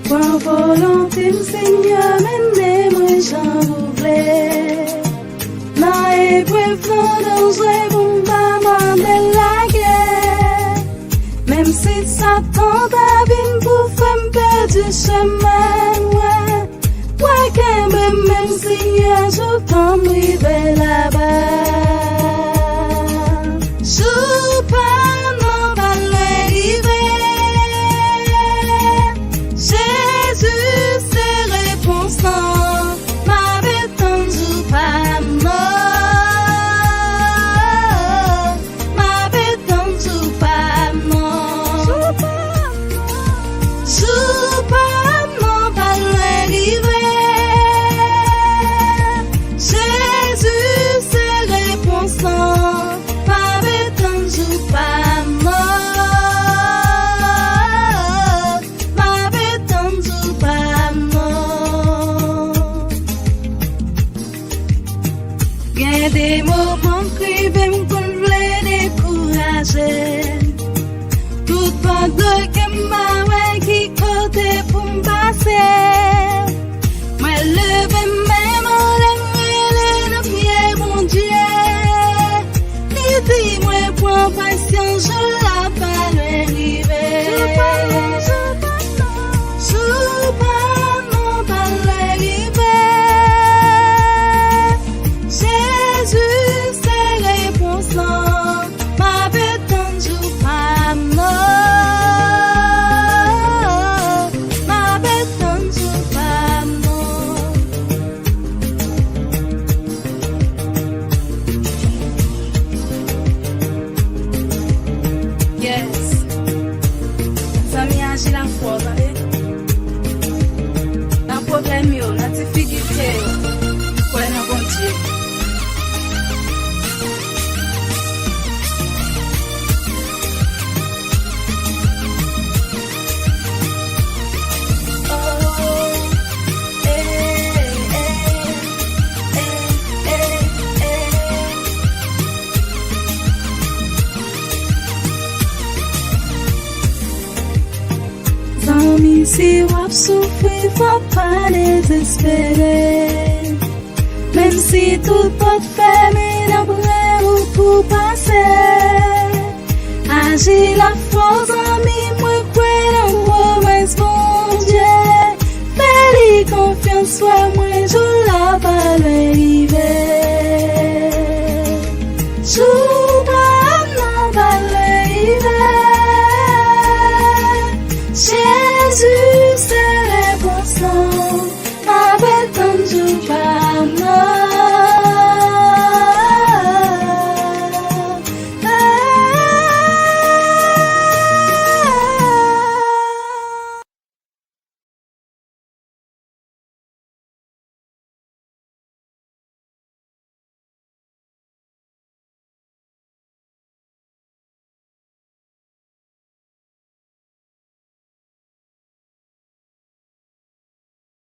Pour volonté, Seigneur, menez-moi, j'en voulais. Na épreuve, non, je vous maman de la guerre. Même si Satan t'avine pour faire perdre chemin, ouais, quand même si je t'en vais là-bas. Je pas non pas l'arrivée. Jésus, c'est réponse non, m'avait tendu pas mort, m'avait tendu pas mort. Je pas non pas l'arrivée. Jésus, c'est réponse non, m'avait tendu pas mort, m'avait tendu pas mort. Gain des mots pour crier, qu'on voulait décourager. Tout pas de que qui côté pour me passer. Moi levé même en prière, mon Dieu. Dis-moi pour patience, je la pas arriver. Je pas non pas l'arriver. Jésus, c'est réponse non, m'avait tendu pas mort, m'avait tendu pas mort. Yes, ça m'y agit la foi, allez. La problème yo, la difficulté, quoi n'a bon Dieu. Zami, si wap souffrir, faut pas désespérer. Même si tout peut fermer, n'après ou pour passer. Agis la force, ami, moi, quoi, dans promesse, bon Dieu. Fais-lui confiance, soit moi, je